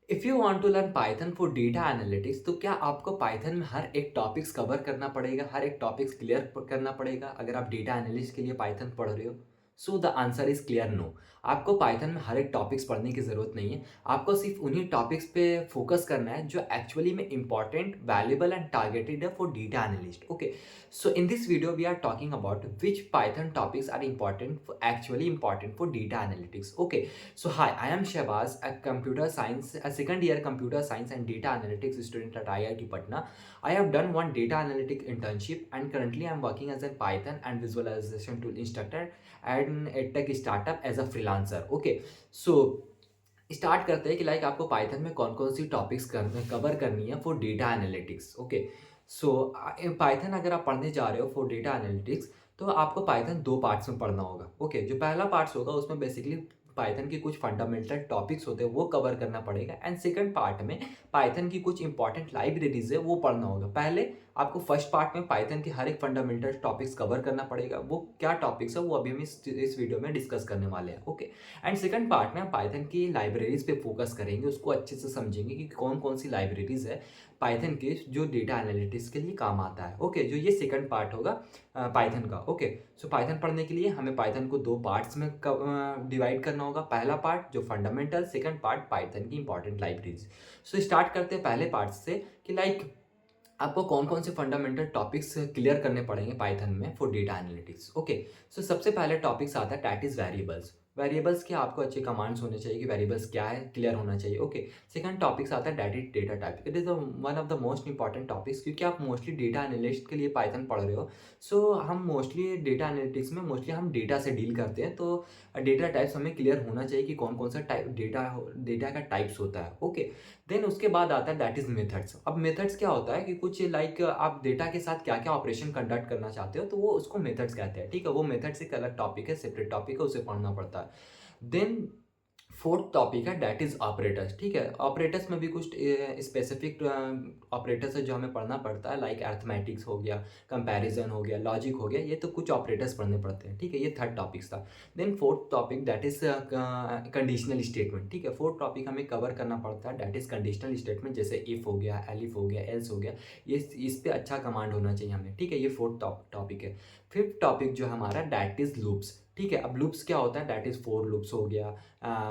If you want to learn Python for data analytics तो क्या आपको पाइथन में हर एक टॉपिक्स कवर करना पड़ेगा, हर एक टॉपिक्स क्लियर करना पड़ेगा अगर आप डेटा एनालिस्ट के लिए पाइथन पढ़ रहे हो? So the answer is clear no. आपको पाइथन में हर एक टॉपिक्स पढ़ने की ज़रूरत नहीं है। आपको सिर्फ उन्हीं टॉपिक्स पे फोकस करना है जो एक्चुअली में इंपॉर्टेंट, वैल्यूएबल एंड टारगेटेड है for data analyst. Okay, so in this video we are talking about which Python topics are actually important for data analytics. Okay, so hi, I am Shehbaz, a second year computer science and data analytics student at IIT Patna. I have done one data analytic internship and currently I am working as a Python and visualization tool instructor and a tech startup as a freelancer. Okay, so start करते हैं कि like आपको Python में कौन कौन सी topics cover करनी है for data analytics. Okay, so Python अगर आप पढ़ने जा रहे हो फॉर डेटा एनालिटिक्स तो आपको पाइथन दो पार्ट्स में पढ़ना होगा। ओके, जो पहला पार्ट्स होगा उसमें बेसिकली पाइथन की कुछ फंडामेंटल टॉपिक्स होते हैं वो कवर करना पड़ेगा एंड सेकंड पार्ट में पाइथन की कुछ इंपॉर्टेंट लाइब्रेरीज है वो पढ़ना होगा। पहले आपको फर्स्ट पार्ट में पाइथन के हर एक फंडामेंटल टॉपिक्स कवर करना पड़ेगा। वो क्या टॉपिक्स है वो अभी हम इस वीडियो में डिस्कस करने वाले हैं। ओके, एंड सेकंड पार्ट में हम पाइथन की लाइब्रेरीज पे फोकस करेंगे, उसको अच्छे से समझेंगे कि कौन कौन सी लाइब्रेरीज है पाइथन के जो डेटा एनालिटिक्स के लिए काम आता है। ओके, जो ये सेकंड पार्ट होगा पाइथन का। ओके, सो पाइथन पढ़ने के लिए हमें पाइथन को दो पार्ट्स में डिवाइड करना होगा। पहला पार्ट जो फंडामेंटल, सेकंड पार्ट पाइथन की इंपॉर्टेंट लाइब्रेरीज। सो स्टार्ट करते हैं पहले पार्ट से कि लाइक आपको कौन कौन से फंडामेंटल टॉपिक्स क्लियर करने पड़ेंगे पाइथन में फॉर डेटा एनालिटिक्स। ओके, सो सबसे पहले टॉपिक्स आता है दैट इज वेरिएबल्स। वेरिएबल्स के आपको अच्छे कमांड्स होने चाहिए कि वेरिएबल्स क्या है, क्लियर होना चाहिए। ओके, सेकंड टॉपिक्स आता है that is data type. It is one of the most important topics क्योंकि आप मोस्टली डेटा एनालिस्ट के लिए पाइथन पढ़ रहे हो। सो हम मोस्टली डेटा एनालिटिक्स में मोस्टली हम डेटा से डील करते हैं, तो डेटा टाइप्स हमें क्लियर होना चाहिए कि कौन कौन सा टाइप डेटा का टाइप्स होता है। ओके, देन उसके बाद आता है दैट इज मेथड्स। अब मेथड्स क्या होता है कि कुछ लाइक आप डेटा के साथ क्या क्या ऑपरेशन कंडक्ट करना चाहते हो तो वो उसको मेथड्स कहते हैं। ठीक है, वो मेथड्स एक अलग टॉपिक है, सेपरेट टॉपिक है, उसे पढ़ना पड़ता है। देन फोर्थ टॉपिक है दैट इज ऑपरेटर्स। ठीक है, ऑपरेटर्स में भी कुछ स्पेसिफिक ऑपरेटर्स है जो हमें पढ़ना पड़ता है, लाइक अर्थमेटिक्स हो गया, कंपैरिजन हो गया, लॉजिक हो गया, ये तो कुछ ऑपरेटर्स पढ़ने पड़ते हैं। ठीक है, ये थर्ड टॉपिक्स था। Then fourth topic that is conditional statement. ठीक है, फोर्थ टॉपिक हमें कवर करना पड़ता है दैट इज कंडीशनल स्टेटमेंट, जैसे इफ हो गया, एलिफ हो गया, एल्स हो गया, ये इस पे अच्छा कमांड होना चाहिए हमें। ठीक है, ये फोर्थ टॉपिक है। फिफ्थ टॉपिक जो हमारा दैट इज लूप्स। ठीक है, अब लूप्स क्या होता है दैट इज फोर लूप्स हो गया,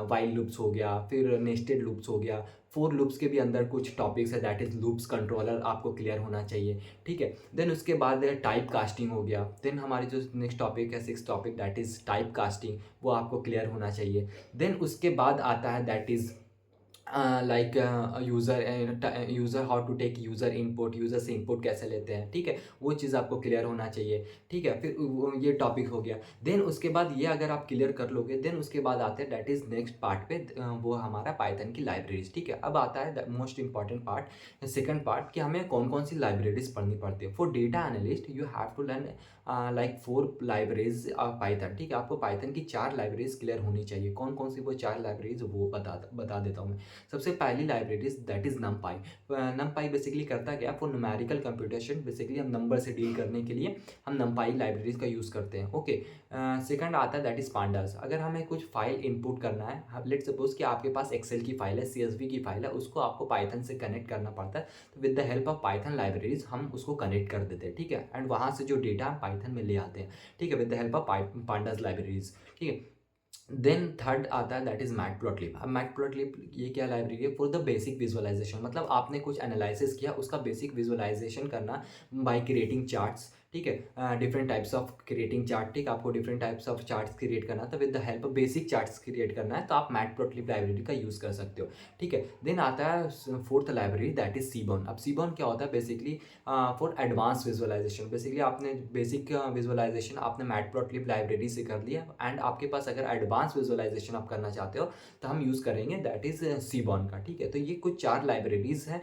वाइल लूप्स हो गया, फिर नेस्टेड लूप्स हो गया। फोर लूप्स के भी अंदर कुछ टॉपिक्स है दैट इज लूप्स कंट्रोलर, आपको क्लियर होना चाहिए। ठीक है, देन उसके बाद टाइप कास्टिंग हो गया। देन हमारी जो नेक्स्ट टॉपिक है six topic that is type casting, वो आपको क्लियर होना चाहिए। देन उसके बाद आता है that is like user how to take user input, user से इनपुट कैसे लेते हैं। ठीक है, वो चीज़ आपको क्लियर होना चाहिए। ठीक है, फिर ये टॉपिक हो गया। देन उसके बाद ये अगर आप क्लियर कर लोगे देन उसके बाद आते हैं दैट इज़ नेक्स्ट पार्ट पे, वो हमारा पाइथन की लाइब्रेरीज। ठीक है, अब आता है most important part, second part, कि हमें कौन कौन सी लाइब्रेरीज पढ़नी पड़ती है। For data analyst you have to learn like four libraries of Python. ठीक है, आपको पाइथन की चार लाइब्रेरीज क्लियर होनी चाहिए। कौन कौन सी वो चार लाइब्रेरीज वो बता देता हूँ मैं। सबसे पहली लाइब्रेरी दैट इज नमपाई। नमपाई बेसिकली करता क्या, फॉर न्यूमेरिकल कंप्यूटेशन, बेसिकली हम नंबर से डील करने के लिए हम नमपाई लाइब्रेरीज का यूज़ करते हैं। ओके, सेकंड आता है दैट इज पांडास। अगर हमें कुछ फाइल इनपुट करना है, लेट सपोज कि आपके पास एक्सेल की फाइल है, सीएसवी की फाइल है, उसको आपको पाइथन से कनेक्ट करना पड़ता है, तो with the help of Python libraries हम उसको कनेक्ट कर देते हैं। ठीक है, एंड वहाँ से जो डेटा हम पाइथन में ले आते हैं। ठीक है, with the help of pandas libraries. ठीक है, देन थर्ड आता है दैट इज मैटप्लॉटलिब। अब मैटप्लॉटलिब ये क्या लाइब्रेरी है, फॉर द बेसिक विजुअलाइजेशन, मतलब आपने कुछ एनालिसिस किया उसका बेसिक विजुअलाइजेशन करना बाय क्रिएटिंग चार्ट्स। ठीक है, different types of creating chart. ठीक है, आपको different types of charts create करना था, with the help of basic charts create करना है तो आप मैटप्लॉटलिब लाइब्रेरी का यूज़ कर सकते हो। ठीक है, देन आता है fourth library that is Seaborn. अब सीबॉर्न क्या होता है, basically for advance visualisation. Basically आपने बेसिक विजुअलाइजेशन आपने मैटप्लॉटलिब लाइब्रेरी से कर लिया एंड आपके पास अगर एडवांस विजुअलाइजेशन आप करना चाहते हो तो हम यूज़ करेंगे दैट इज सीबॉर्न का। ठीक है, तो ये कुछ चार लाइब्रेरीज हैं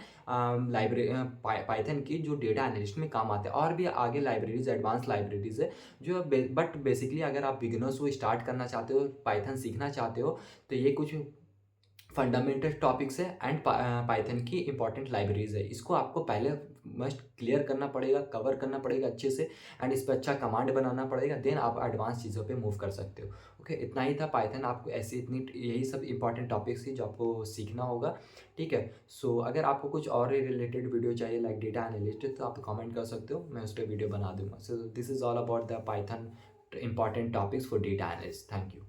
पाइथन की जो डेटा एनालिस्ट में काम आते हैं। और भी आगे लाइब्रेरीज, एडवांस लाइब्रेरीज है जो बट बेसिकली अगर आप बिगिनर्स को स्टार्ट करना चाहते हो, पाइथन सीखना चाहते हो, तो ये कुछ फंडामेंटल टॉपिक्स है एंड पाइथन की इंपॉर्टेंट लाइब्रेरीज है। इसको आपको पहले मस्ट क्लियर करना पड़ेगा, कवर करना पड़ेगा अच्छे से, एंड इस पर अच्छा कमांड बनाना पड़ेगा, देन आप एडवांस चीज़ों पे मूव कर सकते हो। ओके, इतना ही था पाइथन। आपको ऐसी इतनी यही सब इंपॉर्टेंट टॉपिक्स थी जो आपको सीखना होगा। ठीक है, सो अगर आपको कुछ और रिलेटेड वीडियो चाहिए लाइक डेटा एनालिस्ट, तो आप कमेंट कर सकते हो, मैं उस पर वीडियो बना दूंगा। So this is all about the Python important topics for data analyst. Thank you.